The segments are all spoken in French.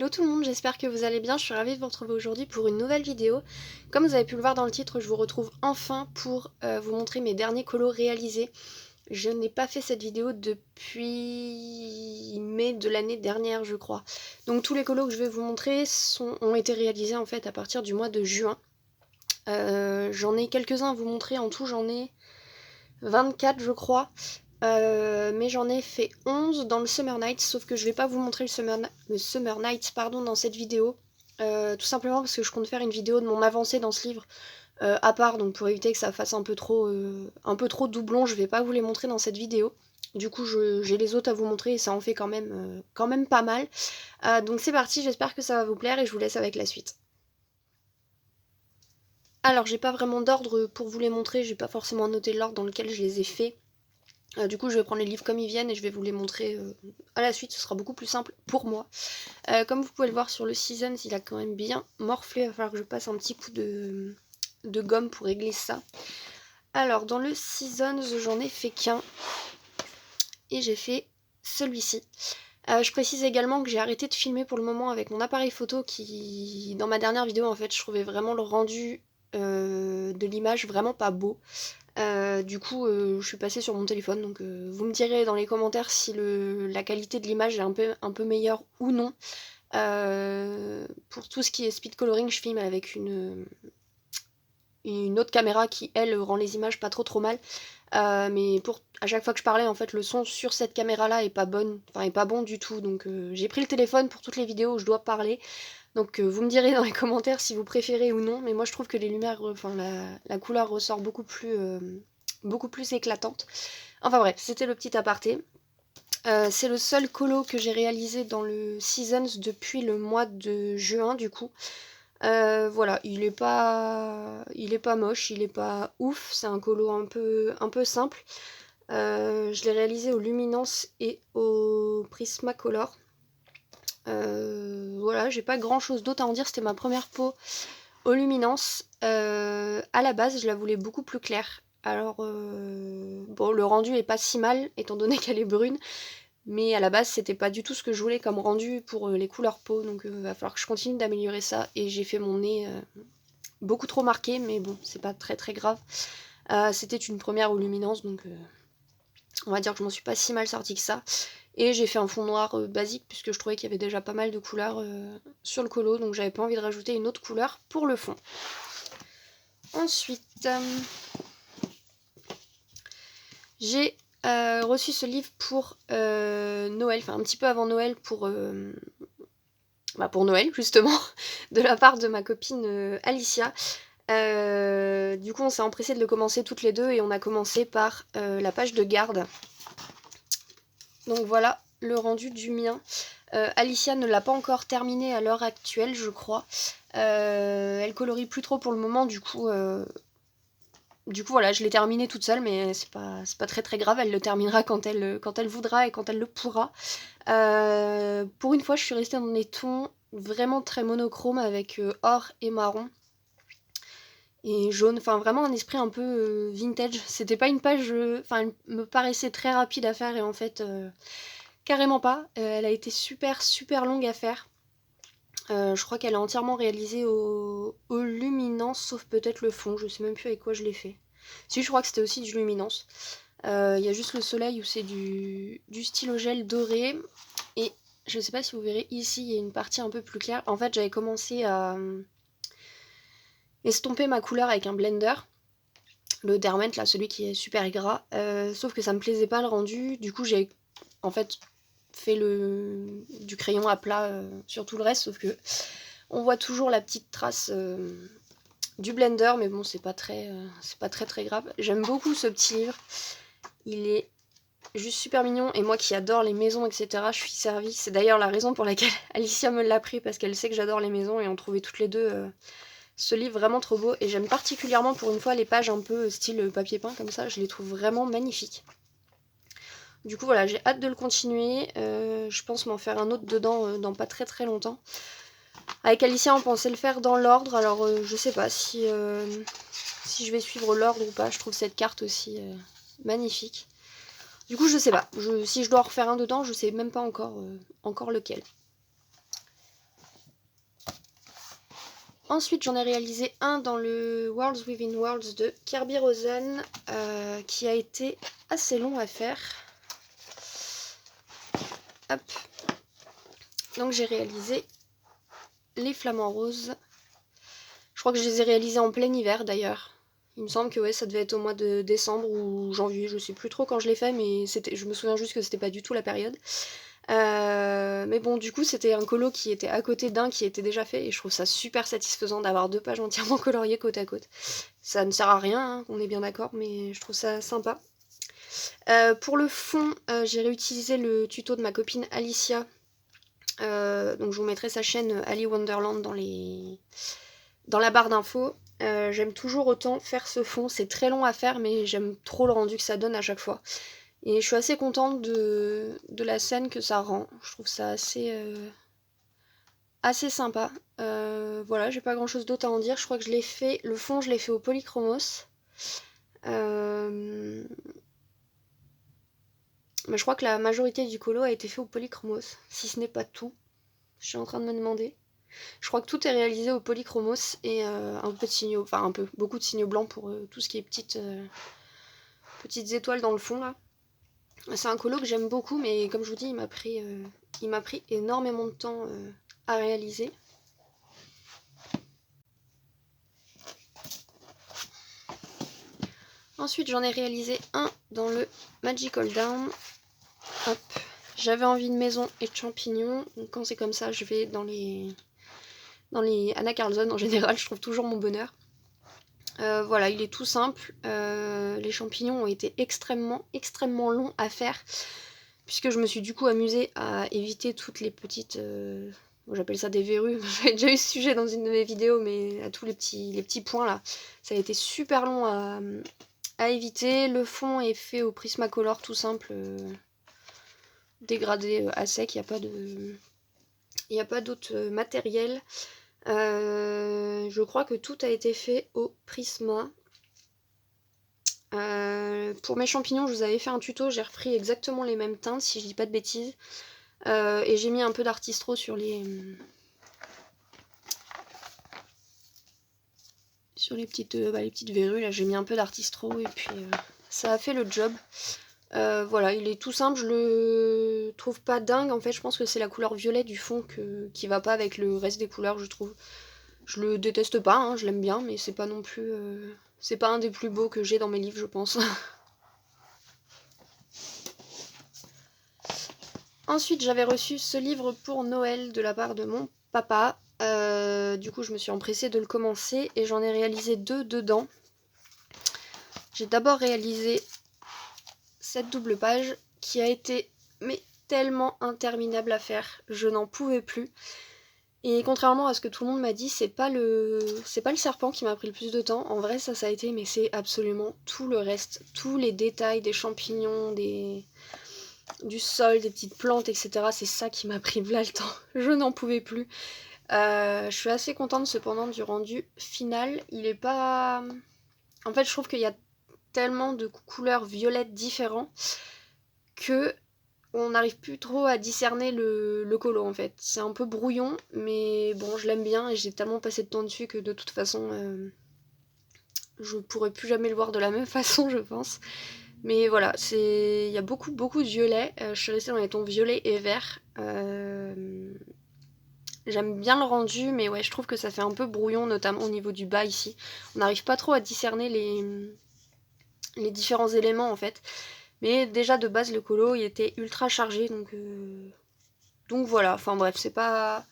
Hello tout le monde, j'espère que vous allez bien, je suis ravie de vous retrouver aujourd'hui pour une nouvelle vidéo. Comme vous avez pu le voir dans le titre, je vous retrouve enfin pour vous montrer mes derniers colos réalisés. Je n'ai pas fait cette vidéo depuis mai de l'année dernière je crois. Donc tous les colos que je vais vous montrer ont été réalisés en fait à partir du mois de juin. J'en ai quelques-uns à vous montrer, en tout j'en ai 24 je crois. Mais j'en ai fait 11 dans le Summer Nights, sauf que je vais pas vous montrer le Summer Nights dans cette vidéo. Tout simplement parce que je compte faire une vidéo de mon avancée dans ce livre à part, donc pour éviter que ça fasse un peu trop doublon, je vais pas vous les montrer dans cette vidéo. Du coup, j'ai les autres à vous montrer et ça en fait quand même pas mal. Donc c'est parti, j'espère que ça va vous plaire et je vous laisse avec la suite. Alors, j'ai pas vraiment d'ordre pour vous les montrer, j'ai pas forcément noté l'ordre dans lequel je les ai faits. Du coup, je vais prendre les livres comme ils viennent et je vais vous les montrer à la suite, ce sera beaucoup plus simple pour moi. Comme vous pouvez le voir sur le Seasons, il a quand même bien morflé, il va falloir que je passe un petit coup de gomme pour régler ça. Alors, dans le Seasons, j'en ai fait qu'un et j'ai fait celui-ci. Je précise également que j'ai arrêté de filmer pour le moment avec mon appareil photo qui, dans ma dernière vidéo, en fait, je trouvais vraiment le rendu de l'image vraiment pas beau. Du coup, je suis passée sur mon téléphone, donc vous me direz dans les commentaires si la qualité de l'image est un peu meilleure ou non. Pour tout ce qui est speed coloring, je filme avec une autre caméra qui, elle, rend les images pas trop mal. Mais à chaque fois que je parlais, en fait, le son sur cette caméra-là est pas bon du tout. Donc j'ai pris le téléphone pour toutes les vidéos où je dois parler. Donc vous me direz dans les commentaires si vous préférez ou non, mais moi je trouve que les lumières, la couleur ressort beaucoup plus éclatante. Enfin bref, c'était le petit aparté. C'est le seul colo que j'ai réalisé dans le Seasons depuis le mois de juin du coup. Voilà, il est pas moche, il est pas ouf, c'est un colo un peu simple. Je l'ai réalisé au Luminance et au Prismacolor. Voilà, j'ai pas grand chose d'autre à en dire, c'était ma première peau au Luminance. À la base, je la voulais beaucoup plus claire. Alors, bon, le rendu est pas si mal, étant donné qu'elle est brune, mais à la base, c'était pas du tout ce que je voulais comme rendu pour les couleurs peau, donc il va falloir que je continue d'améliorer ça, et j'ai fait mon nez beaucoup trop marqué, mais bon, c'est pas très grave. C'était une première au Luminance, donc on va dire que je m'en suis pas si mal sortie que ça. Et j'ai fait un fond noir basique puisque je trouvais qu'il y avait déjà pas mal de couleurs sur le colo, donc j'avais pas envie de rajouter une autre couleur pour le fond. Ensuite, j'ai reçu ce livre pour Noël, enfin un petit peu avant Noël pour Noël justement, de la part de ma copine Alicia. Du coup on s'est empressé de le commencer toutes les deux et on a commencé par la page de garde. Donc voilà le rendu du mien. Alicia ne l'a pas encore terminé à l'heure actuelle, je crois. Elle colorie plus trop pour le moment, du coup voilà, je l'ai terminé toute seule, mais c'est pas très grave, elle le terminera quand elle voudra et quand elle le pourra. Pour une fois, je suis restée dans des tons vraiment très monochromes avec or et marron. Et jaune, enfin vraiment un esprit un peu vintage. C'était pas une page, elle me paraissait très rapide à faire et en fait carrément pas. Elle a été super longue à faire. Je crois qu'elle est entièrement réalisée au Luminance, sauf peut-être le fond, je sais même plus avec quoi je l'ai fait. Si, je crois que c'était aussi du Luminance. Il y a juste le soleil où c'est du stylo gel doré. Et je sais pas si vous verrez ici, il y a une partie un peu plus claire. En fait, j'avais commencé à estomper ma couleur avec un blender. Le Derwent, là, celui qui est super gras. Sauf que ça me plaisait pas le rendu. Du coup, j'ai en fait fait du crayon à plat sur tout le reste. Sauf que on voit toujours la petite trace du blender. Mais bon, c'est pas très grave. J'aime beaucoup ce petit livre. Il est juste super mignon. Et moi qui adore les maisons, etc., je suis servie. C'est d'ailleurs la raison pour laquelle Alicia me l'a pris. Parce qu'elle sait que j'adore les maisons. Et on trouvait toutes les deux ce livre vraiment trop beau. Et j'aime particulièrement pour une fois les pages un peu style papier peint comme ça. Je les trouve vraiment magnifiques. Du coup voilà, j'ai hâte de le continuer. Je pense m'en faire un autre dedans dans pas très longtemps. Avec Alicia on pensait le faire dans l'ordre. Alors je sais pas si je vais suivre l'ordre ou pas. Je trouve cette carte aussi magnifique. Du coup je sais pas. Si je dois en refaire un dedans, je sais même pas encore lequel. Ensuite, j'en ai réalisé un dans le Worlds Within Worlds de Kerby Rosen, qui a été assez long à faire. Hop. Donc j'ai réalisé les flamants roses. Je crois que je les ai réalisés en plein hiver d'ailleurs. Il me semble que ouais, ça devait être au mois de décembre ou janvier, je sais plus trop quand je l'ai fait, mais je me souviens juste que c'était pas du tout la période. Mais bon, du coup, c'était un colo qui était à côté d'un qui était déjà fait, et je trouve ça super satisfaisant d'avoir 2 pages entièrement coloriées côte à côte. Ça ne sert à rien, hein, on est bien d'accord, mais je trouve ça sympa. Pour le fond, j'ai réutilisé le tuto de ma copine Alicia. Donc je vous mettrai sa chaîne Ali Wonderland dans la barre d'infos. J'aime toujours autant faire ce fond, c'est très long à faire, mais j'aime trop le rendu que ça donne à chaque fois. Et je suis assez contente de la scène que ça rend. Je trouve ça assez sympa. Voilà, j'ai pas grand chose d'autre à en dire. Je crois que je l'ai fait, le fond je l'ai fait au polychromos. Mais je crois que la majorité du colo a été fait au polychromos, si ce n'est pas tout. Je suis en train de me demander. Je crois que tout est réalisé au polychromos et un peu de signaux, enfin un peu, beaucoup de signaux blancs pour tout ce qui est petites étoiles dans le fond là. C'est un colo que j'aime beaucoup, mais comme je vous dis, il m'a pris énormément de temps à réaliser. Ensuite, j'en ai réalisé un dans le Magical Down. Hop. J'avais envie de maison et de champignons. Donc quand c'est comme ça, je vais dans les Anna Carlson en général. Je trouve toujours mon bonheur. Voilà, il est tout simple. Les champignons ont été extrêmement longs à faire, puisque je me suis du coup amusée à éviter toutes les petites... j'appelle ça des verrues. J'avais déjà eu ce sujet dans une de mes vidéos, mais à tous les petits points là. Ça a été super long à éviter. Le fond est fait au Prismacolor tout simple, dégradé à sec. Il n'y a pas d'autre matériel. Je crois que tout a été fait au Prisma. Pour mes champignons, je vous avais fait un tuto, j'ai repris exactement les mêmes teintes, si je dis pas de bêtises. Et j'ai mis un peu d'artistro sur les petites verrues, là j'ai mis un peu d'artistro et puis ça a fait le job. Voilà, il est tout simple, je le trouve pas dingue, en fait je pense que c'est la couleur violet du fond qui va pas avec le reste des couleurs, je trouve. Je le déteste pas, hein, je l'aime bien, mais c'est pas non plus... c'est pas un des plus beaux que j'ai dans mes livres, je pense. Ensuite, j'avais reçu ce livre pour Noël de la part de mon papa. Du coup, je me suis empressée de le commencer et j'en ai réalisé 2 dedans. J'ai d'abord réalisé cette double page qui a été tellement interminable à faire. Je n'en pouvais plus. Et contrairement à ce que tout le monde m'a dit, c'est pas le serpent qui m'a pris le plus de temps. En vrai, ça a été, mais c'est absolument tout le reste. Tous les détails des champignons, du sol, des petites plantes, etc. C'est ça qui m'a pris là le temps. Je n'en pouvais plus. Je suis assez contente cependant du rendu final. Il est pas... En fait, je trouve qu'il y a tellement de couleurs violettes différentes que on n'arrive plus trop à discerner le colo en fait. C'est un peu brouillon, mais bon, je l'aime bien et j'ai tellement passé de temps dessus que de toute façon, je pourrais plus jamais le voir de la même façon, je pense. Mais voilà, il y a beaucoup de violet. Je suis restée dans les tons violet et vert. J'aime bien le rendu, mais ouais, je trouve que ça fait un peu brouillon, notamment au niveau du bas ici. On n'arrive pas trop à discerner les différents éléments en fait. Mais déjà de base, le colo il était ultra chargé, donc voilà. Enfin bref, c'est pas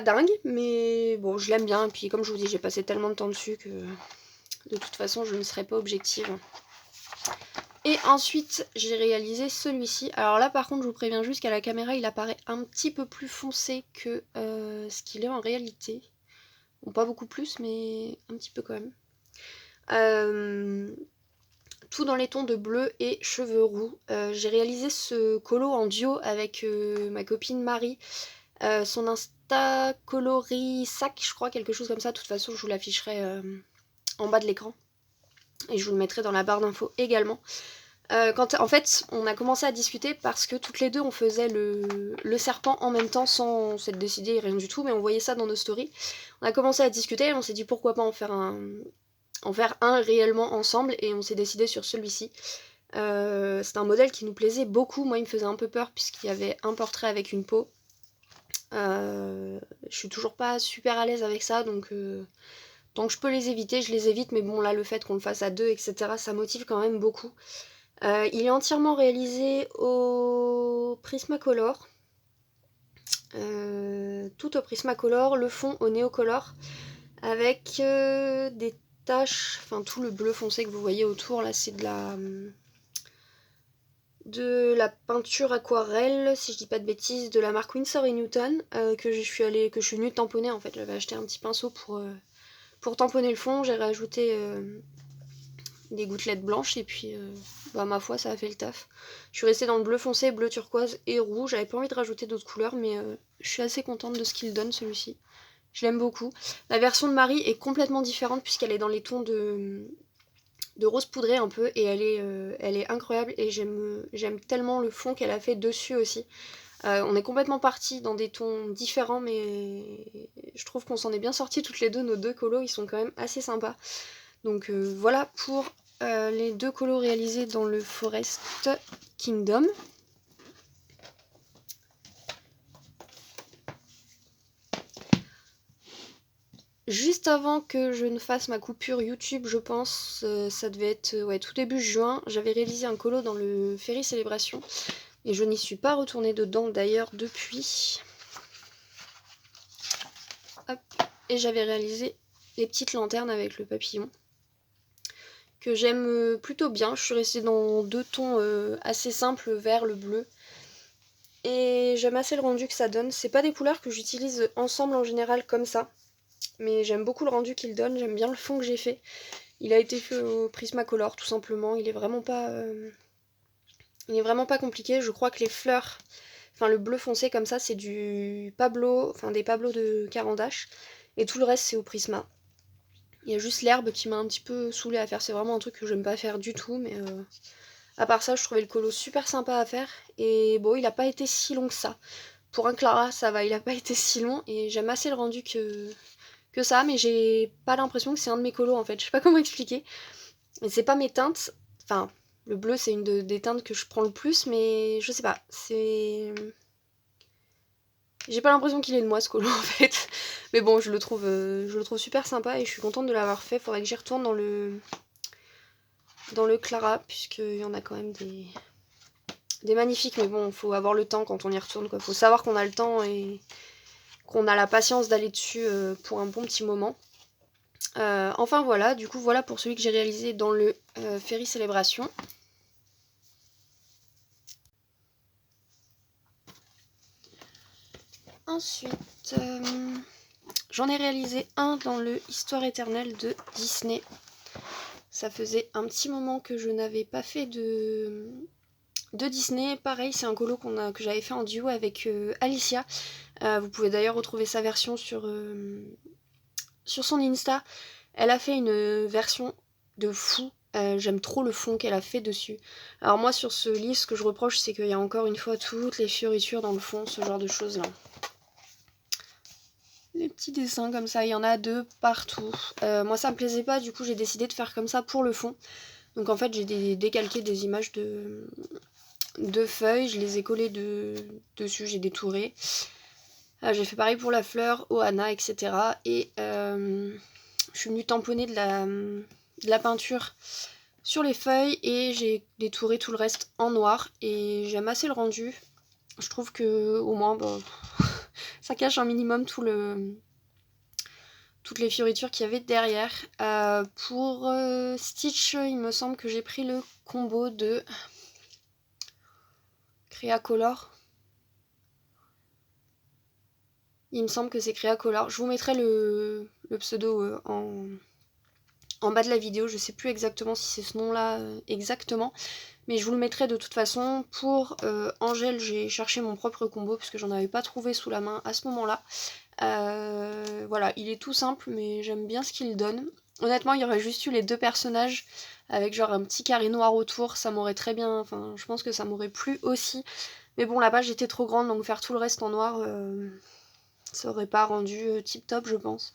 dingue, mais bon, je l'aime bien. Et puis comme je vous dis, j'ai passé tellement de temps dessus que de toute façon, je ne serai pas objective. Et ensuite, j'ai réalisé celui-ci. Alors là, par contre, je vous préviens juste qu'à la caméra, il apparaît un petit peu plus foncé que ce qu'il est en réalité. Bon, pas beaucoup plus, mais un petit peu quand même. Tout dans les tons de bleu et cheveux roux. J'ai réalisé ce colo en duo avec ma copine Marie. Son Insta coloris sac, je crois, quelque chose comme ça. De toute façon, je vous l'afficherai en bas de l'écran. Et je vous le mettrai dans la barre d'infos également. En fait, on a commencé à discuter parce que toutes les deux on faisait le serpent en même temps sans s'être décidé rien du tout, mais on voyait ça dans nos stories. On a commencé à discuter et on s'est dit pourquoi pas en faire un réellement ensemble et on s'est décidé sur celui-ci. C'est un modèle qui nous plaisait beaucoup. Moi, il me faisait un peu peur puisqu'il y avait un portrait avec une peau. Je suis toujours pas super à l'aise avec ça, donc tant que je peux les éviter, je les évite. Mais bon, là, le fait qu'on le fasse à deux, etc., ça motive quand même beaucoup. Il est entièrement réalisé au Prismacolor. Tout au Prismacolor, le fond au Neocolor, avec des taches, enfin tout le bleu foncé que vous voyez autour, là, c'est de la peinture aquarelle, si je dis pas de bêtises, de la marque Winsor & Newton, que je suis venue tamponner en fait. J'avais acheté un petit pinceau pour tamponner le fond, j'ai rajouté des gouttelettes blanches et puis bah ma foi ça a fait le taf. Je suis restée dans le bleu foncé, bleu turquoise et rouge, j'avais pas envie de rajouter d'autres couleurs mais je suis assez contente de ce qu'il donne celui-ci. Je l'aime beaucoup. La version de Marie est complètement différente puisqu'elle est dans les tons de rose poudré un peu et elle est incroyable et j'aime tellement le fond qu'elle a fait dessus aussi. On est complètement partis dans des tons différents mais je trouve qu'on s'en est bien sortis toutes les deux, nos deux colos ils sont quand même assez sympas. Donc voilà pour les deux colos réalisés dans le Forest Kingdom. Juste avant que je ne fasse ma coupure YouTube, je pense, ça devait être tout début juin, j'avais réalisé un colo dans le Ferry Célébration et je n'y suis pas retournée dedans d'ailleurs depuis. Hop. Et j'avais réalisé les petites lanternes avec le papillon que j'aime plutôt bien. Je suis restée dans deux tons assez simples, le vert, le bleu. Et j'aime assez le rendu que ça donne. C'est pas des couleurs que j'utilise ensemble en général comme ça. Mais j'aime beaucoup le rendu qu'il donne, j'aime bien le fond que j'ai fait. Il a été fait au Prismacolor tout simplement, il est vraiment pas compliqué. Je crois que les fleurs, enfin le bleu foncé comme ça c'est du Pablo, enfin des Pablo de Carandache. Et tout le reste c'est au Prisma. Il y a juste l'herbe qui m'a un petit peu saoulée à faire, c'est vraiment un truc que j'aime pas faire du tout. Mais à part ça je trouvais le colo super sympa à faire. Et bon il a pas été si long que ça. Pour un Clara ça va, il a pas été si long et j'aime assez le rendu que ça, mais j'ai pas l'impression que c'est un de mes colos en fait. Je sais pas comment expliquer. Et c'est pas mes teintes. Enfin, le bleu c'est une des teintes que je prends le plus, mais je sais pas. J'ai pas l'impression qu'il est de moi ce colo en fait. Mais bon, je le trouve super sympa et je suis contente de l'avoir fait. Faudrait que j'y retourne dans le Clara, puisqu'il y en a quand même des magnifiques. Mais bon, faut avoir le temps quand on y retourne quoi. Faut savoir qu'on a le temps et qu'on a la patience d'aller dessus pour un bon petit moment. Enfin voilà, du coup voilà pour celui que j'ai réalisé dans le Ferry Célébration. Ensuite, j'en ai réalisé un dans le Histoire éternelle de Disney. Ça faisait un petit moment que je n'avais pas fait de Disney. Pareil, c'est un colo que j'avais fait en duo avec Alicia. Vous pouvez d'ailleurs retrouver sa version sur son Insta. Elle a fait une version de fou. J'aime trop le fond qu'elle a fait dessus. Alors moi sur ce livre, ce que je reproche, c'est qu'il y a encore une fois toutes les fioritures dans le fond, ce genre de choses là. Les petits dessins comme ça, il y en a deux partout. Moi ça me plaisait pas, du coup j'ai décidé de faire comme ça pour le fond. Donc en fait j'ai décalqué des images de feuilles, je les ai collées dessus, j'ai détouré. J'ai fait pareil pour la fleur, Ohana, etc. Et je suis venue tamponner de la peinture sur les feuilles et j'ai détouré tout le reste en noir. Et j'aime assez le rendu. Je trouve que au moins ça cache un minimum toutes les fioritures qu'il y avait derrière. Pour Stitch, il me semble que j'ai pris le combo de Creacolor. Il me semble que c'est Creacolor. Je vous mettrai le pseudo en bas de la vidéo. Je sais plus exactement si c'est ce nom-là exactement. Mais je vous le mettrai de toute façon. Pour Angèle, j'ai cherché mon propre combo parce que j'en avais pas trouvé sous la main à ce moment-là. Voilà, il est tout simple mais j'aime bien ce qu'il donne. Honnêtement, il y aurait juste eu les 2 personnages avec genre un petit carré noir autour, ça m'aurait très bien... Enfin, je pense que ça m'aurait plu aussi. Mais bon, la page était trop grande, donc faire tout le reste en noir, ça aurait pas rendu tip top, je pense.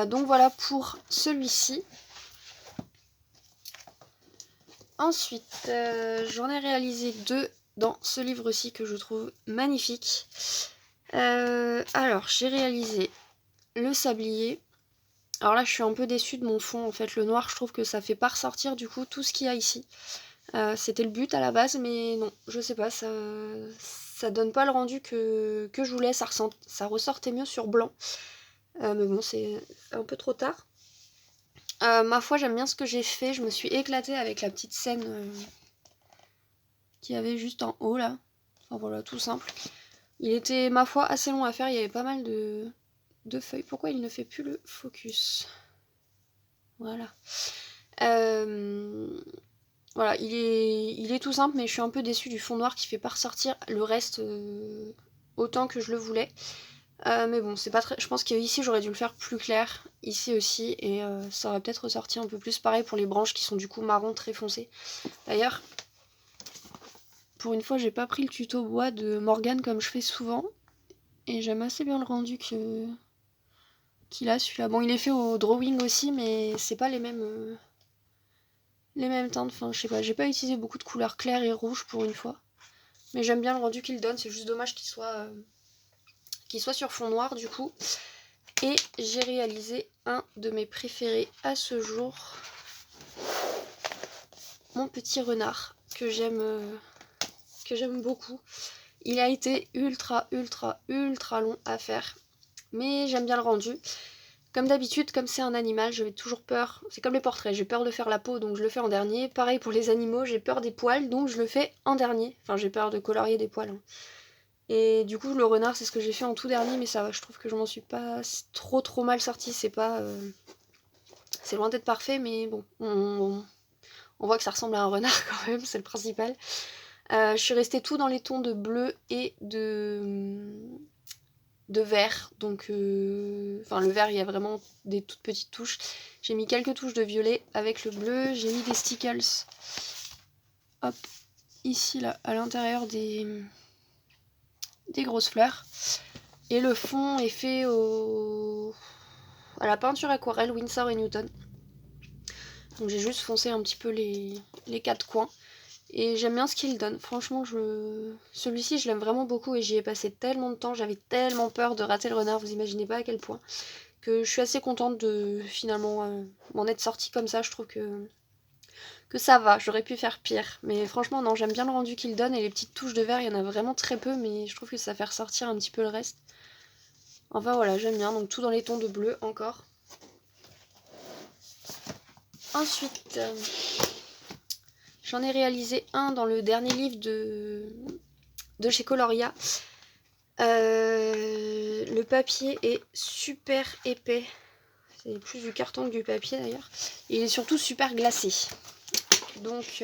Donc voilà pour celui-ci. Ensuite, j'en ai réalisé 2 dans ce livre-ci que je trouve magnifique. Alors, j'ai réalisé le sablier. Alors là, je suis un peu déçue de mon fond. En fait, le noir, je trouve que ça fait pas ressortir du coup tout ce qu'il y a ici. C'était le but à la base, mais non, je sais pas, ça donne pas le rendu que je voulais. Ça ressortait mieux sur blanc. Mais bon, c'est un peu trop tard. Ma foi, j'aime bien ce que j'ai fait. Je me suis éclatée avec la petite scène qu'il y avait juste en haut là. Enfin voilà, tout simple. Il était, ma foi, assez long à faire. Il y avait pas mal de feuilles. Pourquoi il ne fait plus le focus? Voilà. Voilà, il est tout simple, mais je suis un peu déçue du fond noir qui fait pas ressortir le reste autant que je le voulais. Mais bon, c'est pas très... Je pense qu'ici j'aurais dû le faire plus clair, ici aussi, et ça aurait peut-être ressorti un peu plus. Pareil pour les branches qui sont du coup marron très foncé. D'ailleurs, pour une fois, j'ai pas pris le tuto bois de Morgane comme je fais souvent, et j'aime assez bien le rendu qu'il a celui-là. Bon, il est fait au drawing aussi, mais c'est pas les mêmes teintes. Enfin, je sais pas, j'ai pas utilisé beaucoup de couleurs claires et rouges pour une fois. Mais j'aime bien le rendu qu'il donne, c'est juste dommage qu'il soit sur fond noir du coup. Et j'ai réalisé un de mes préférés à ce jour. Mon petit renard, que j'aime beaucoup. Il a été ultra long à faire. Mais j'aime bien le rendu. Comme d'habitude, comme c'est un animal, j'avais toujours peur. C'est comme les portraits, j'ai peur de faire la peau, donc je le fais en dernier. Pareil pour les animaux, j'ai peur des poils, donc je le fais en dernier. Enfin, j'ai peur de colorier des poils. Hein. Et du coup, le renard, c'est ce que j'ai fait en tout dernier, mais ça va, je trouve que je m'en suis pas trop mal sortie. C'est pas... C'est loin d'être parfait, mais bon, on voit que ça ressemble à un renard quand même, c'est le principal. Je suis restée tout dans les tons de bleu et de vert, donc enfin le vert il y a vraiment des toutes petites touches. J'ai mis quelques touches de violet avec le bleu, j'ai mis des stickles hop ici là à l'intérieur des grosses fleurs, et le fond est fait à la peinture aquarelle Winsor & Newton, donc j'ai juste foncé un petit peu les 4 coins. Et j'aime bien ce qu'il donne. Franchement, celui-ci, je l'aime vraiment beaucoup et j'y ai passé tellement de temps. J'avais tellement peur de rater le renard, vous imaginez pas à quel point. Que je suis assez contente de finalement m'en être sortie comme ça. Je trouve que ça va. J'aurais pu faire pire. Mais franchement, non, j'aime bien le rendu qu'il donne. Et les petites touches de vert, il y en a vraiment très peu. Mais je trouve que ça fait ressortir un petit peu le reste. Enfin voilà, j'aime bien. Donc tout dans les tons de bleu encore. Ensuite... j'en ai réalisé un dans le dernier livre de chez Coloria. Le papier est super épais. C'est plus du carton que du papier d'ailleurs. Il est surtout super glacé. Donc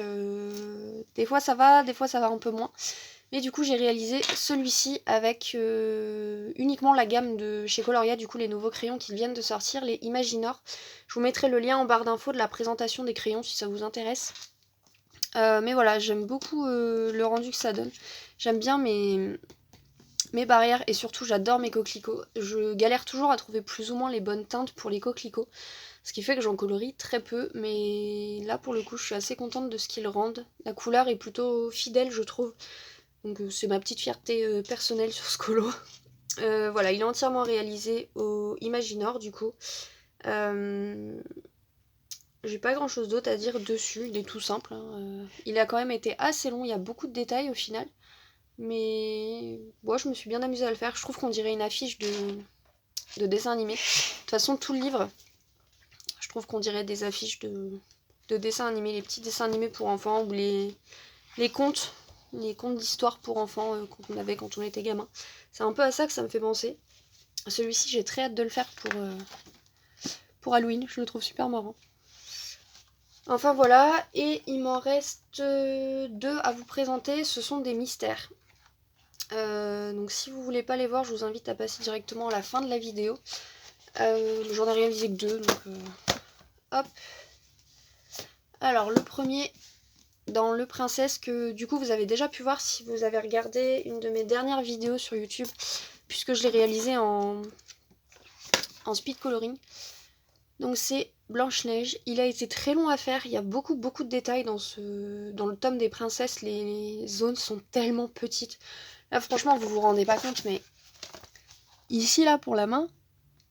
des fois ça va, des fois ça va un peu moins. Mais du coup j'ai réalisé celui-ci avec uniquement la gamme de chez Coloria, du coup les nouveaux crayons qui viennent de sortir, les Imaginor. Je vous mettrai le lien en barre d'infos de la présentation des crayons si ça vous intéresse. Mais voilà, j'aime beaucoup le rendu que ça donne. J'aime bien mes barrières et surtout j'adore mes coquelicots. Je galère toujours à trouver plus ou moins les bonnes teintes pour les coquelicots. Ce qui fait que j'en colorie très peu. Mais là pour le coup je suis assez contente de ce qu'ils rendent. La couleur est plutôt fidèle je trouve. Donc c'est ma petite fierté personnelle sur ce colo. Voilà, il est entièrement réalisé au Imaginor du coup. J'ai pas grand chose d'autre à dire dessus, il est tout simple. Hein. Il a quand même été assez long, il y a beaucoup de détails au final. Mais moi je me suis bien amusée à le faire. Je trouve qu'on dirait une affiche de dessin animé. De toute façon, tout le livre, je trouve qu'on dirait des affiches de dessins animés, les petits dessins animés pour enfants ou les contes d'histoire pour enfants qu'on avait quand on était gamin. C'est un peu à ça que ça me fait penser. Celui-ci, j'ai très hâte de le faire pour Halloween, je le trouve super marrant. Enfin voilà, et il m'en reste 2 à vous présenter, ce sont des mystères. Donc si vous voulez pas les voir, je vous invite à passer directement à la fin de la vidéo. J'en ai réalisé que 2, donc hop. Alors le premier dans le princesse que du coup vous avez déjà pu voir si vous avez regardé une de mes dernières vidéos sur YouTube, puisque je l'ai réalisé en speed coloring. Donc c'est Blanche-Neige. Il a été très long à faire, il y a beaucoup de détails dans le tome des princesses, les zones sont tellement petites. Là franchement vous vous rendez pas compte, mais ici là pour la main,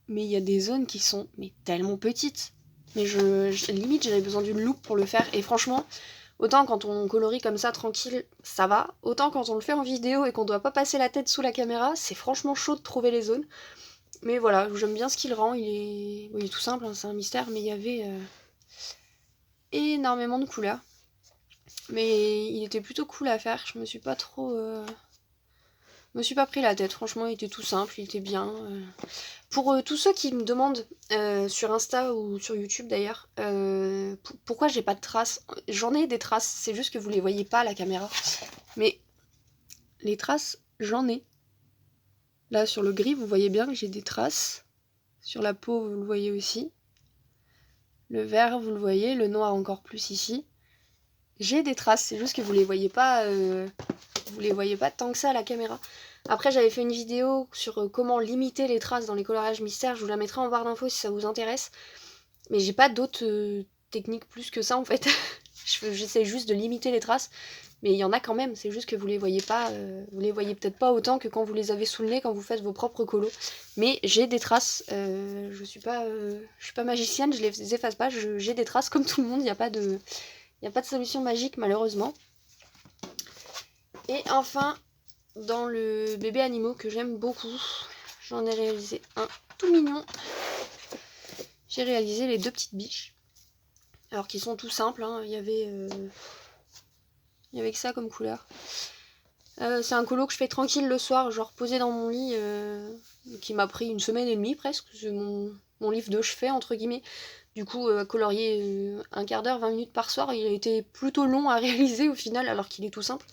mais il y a des zones qui sont tellement petites. Mais limite j'avais besoin d'une loupe pour le faire, et franchement, autant quand on colorie comme ça tranquille, ça va, autant quand on le fait en vidéo et qu'on doit pas passer la tête sous la caméra, c'est franchement chaud de trouver les zones. Mais voilà, j'aime bien ce qu'il rend, il est tout simple, hein, c'est un mystère, mais il y avait énormément de couleurs. Mais il était plutôt cool à faire, je me suis pas trop... me suis pas pris la tête, franchement il était tout simple, il était bien. Pour tous ceux qui me demandent sur Insta ou sur YouTube d'ailleurs, pourquoi j'ai pas de traces, j'en ai des traces, c'est juste que vous les voyez pas à la caméra. Mais les traces, j'en ai. Là sur le gris, vous voyez bien que j'ai des traces. Sur la peau, vous le voyez aussi. Le vert, vous le voyez, le noir encore plus ici. J'ai des traces, c'est juste que vous les voyez pas tant que ça à la caméra. Après j'avais fait une vidéo sur comment limiter les traces dans les colorages mystères, je vous la mettrai en barre d'infos si ça vous intéresse. Mais j'ai pas d'autres techniques plus que ça en fait. J'essaie juste de limiter les traces, mais il y en a quand même, c'est juste que vous les voyez pas, vous les voyez peut-être pas autant que quand vous les avez sous le nez, quand vous faites vos propres colos. Mais j'ai des traces, je suis pas magicienne, je les efface pas, j'ai des traces comme tout le monde, il n'y a pas de solution magique malheureusement. Et enfin, dans le bébé animaux que j'aime beaucoup, j'en ai réalisé un tout mignon. J'ai réalisé les deux petites biches. Alors qu'ils sont tout simples, hein. Il y avait que ça comme couleur. C'est un colo que je fais tranquille le soir, genre posé dans mon lit, qui m'a pris 1 semaine et demie presque. C'est mon livre de chevet entre guillemets. Du coup, à colorier un quart d'heure, 20 minutes par soir, il a été plutôt long à réaliser au final, alors qu'il est tout simple.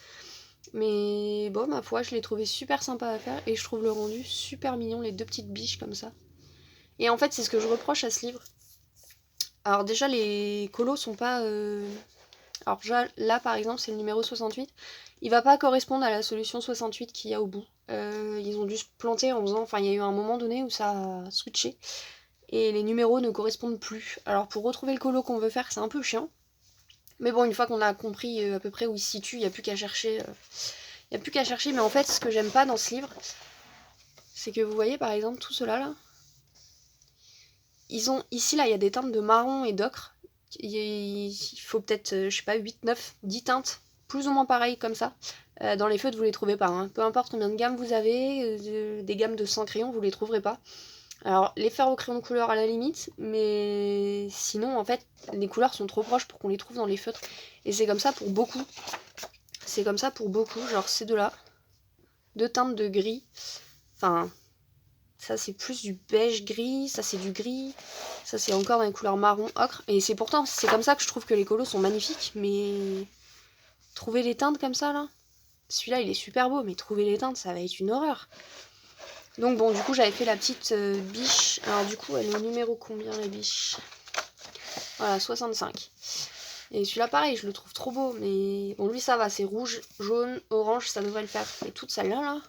Mais bon, ma foi, je l'ai trouvé super sympa à faire et je trouve le rendu super mignon, les deux petites biches comme ça. Et en fait, c'est ce que je reproche à ce livre. Alors déjà, les colos sont pas... Alors déjà, là par exemple, c'est le numéro 68. Il va pas correspondre à la solution 68 qu'il y a au bout. Ils ont dû se planter en faisant... Enfin, il y a eu un moment donné où ça a switché. Et les numéros ne correspondent plus. Alors pour retrouver le colo qu'on veut faire, c'est un peu chiant. Mais bon, une fois qu'on a compris à peu près où il se situe, il n'y a plus qu'à chercher. Il n'y a plus qu'à chercher. Mais en fait, ce que j'aime pas dans ce livre, c'est que vous voyez par exemple tout cela là. Ils ont... Ici là, il y a des teintes de marron et d'ocre. Il faut peut-être, je sais pas, 8, 9, 10 teintes, plus ou moins pareilles comme ça. Dans les feutres, vous les trouvez pas. Hein. Peu importe combien de gammes vous avez, des gammes de 100 crayons, vous les trouverez pas. Alors, les faire au crayon de couleur à la limite, mais sinon, en fait, les couleurs sont trop proches pour qu'on les trouve dans les feutres. Et c'est comme ça pour beaucoup. C'est comme ça pour beaucoup, genre ces deux-là. Deux teintes de gris. Enfin, ça c'est plus du beige gris, ça c'est du gris, ça c'est encore dans les couleurs marron, ocre. Et c'est pourtant, c'est comme ça que je trouve que les colos sont magnifiques, mais trouver les teintes comme ça là, celui-là il est super beau, mais trouver les teintes ça va être une horreur. Donc bon, du coup j'avais fait la petite biche. Alors du coup elle est au numéro combien la biche? Voilà, 65. Et celui-là pareil, je le trouve trop beau, mais bon lui ça va, c'est rouge, jaune, orange, ça devrait le faire. Et toute celle-là là,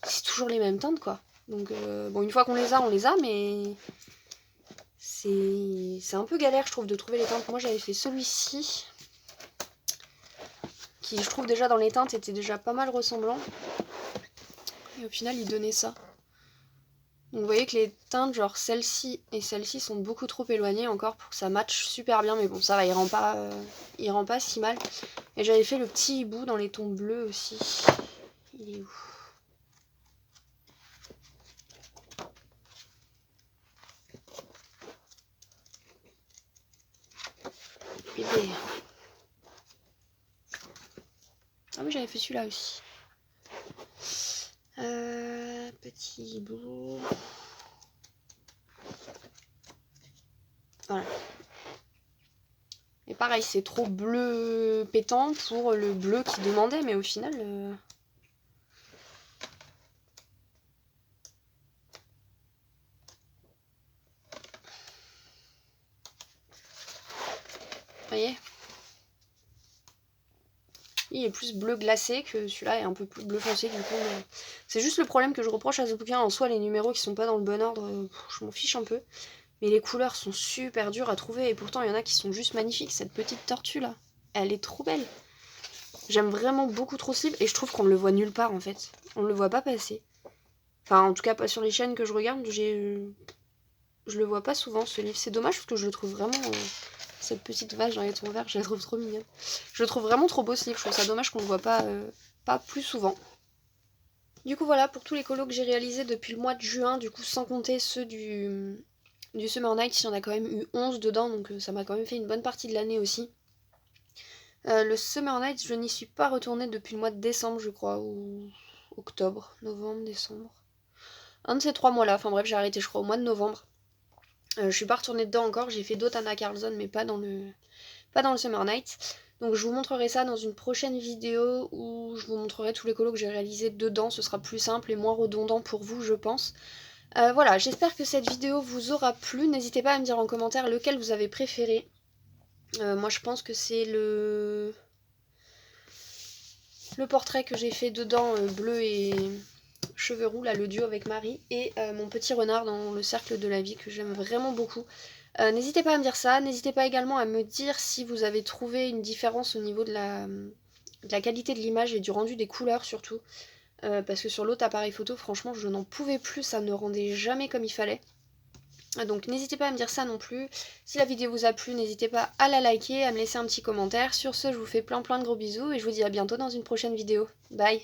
c'est toujours les mêmes teintes quoi. Donc bon, une fois qu'on les a, on les a, mais c'est un peu galère je trouve de trouver les teintes. Moi j'avais fait celui-ci, qui je trouve déjà dans les teintes était déjà pas mal ressemblant. Et au final il donnait ça. Donc vous voyez que les teintes genre celle-ci et celle-ci sont beaucoup trop éloignées encore pour que ça matche super bien. Mais bon ça va, il rend pas si mal. Et j'avais fait le petit hibou dans les tons bleus aussi. Il est où? Bébé. Ah oui j'avais fait celui-là aussi. Petit hibou. Voilà. Et pareil, c'est trop bleu pétant pour le bleu qu'il demandait, mais au final... voyez? Il est plus bleu glacé que celui-là est un peu plus bleu foncé du coup. C'est juste le problème que je reproche à ce bouquin. En soi, les numéros qui sont pas dans le bon ordre, je m'en fiche un peu. Mais les couleurs sont super dures à trouver et pourtant il y en a qui sont juste magnifiques. Cette petite tortue là, elle est trop belle. J'aime vraiment beaucoup trop ce livre et je trouve qu'on le voit nulle part en fait. On le voit pas passer. Enfin, en tout cas pas sur les chaînes que je regarde. Je le vois pas souvent ce livre. C'est dommage parce que je le trouve vraiment... cette petite vache dans les tons verts, je la trouve trop mignonne. Je le trouve vraiment trop beau ce livre. Je trouve ça dommage qu'on le voit pas plus souvent. Du coup voilà pour tous les colos que j'ai réalisés depuis le mois de juin. Du coup sans compter ceux du Summer Night, il y en a quand même eu 11 dedans. Donc ça m'a quand même fait une bonne partie de l'année aussi. Le Summer Night, je n'y suis pas retournée depuis le mois de décembre, je crois, ou octobre, novembre, décembre. Un de ces 3 mois-là, enfin bref, j'ai arrêté, je crois, au mois de novembre. Je suis pas retournée dedans encore, j'ai fait d'autres Anna Carlson, mais pas dans le Summer Night. Donc je vous montrerai ça dans une prochaine vidéo où je vous montrerai tous les colos que j'ai réalisés dedans. Ce sera plus simple et moins redondant pour vous, je pense. Voilà, j'espère que cette vidéo vous aura plu. N'hésitez pas à me dire en commentaire lequel vous avez préféré. Moi je pense que c'est le portrait que j'ai fait dedans, bleu et cheveux roux, là le duo avec Marie, et mon petit renard dans le cercle de la vie que j'aime vraiment beaucoup. N'hésitez pas à me dire ça, n'hésitez pas également à me dire si vous avez trouvé une différence au niveau de la qualité de l'image et du rendu des couleurs surtout. Parce que sur l'autre appareil photo, franchement, je n'en pouvais plus, ça ne rendait jamais comme il fallait. Donc n'hésitez pas à me dire ça non plus. Si la vidéo vous a plu, n'hésitez pas à la liker, à me laisser un petit commentaire. Sur ce, je vous fais plein de gros bisous et je vous dis à bientôt dans une prochaine vidéo. Bye!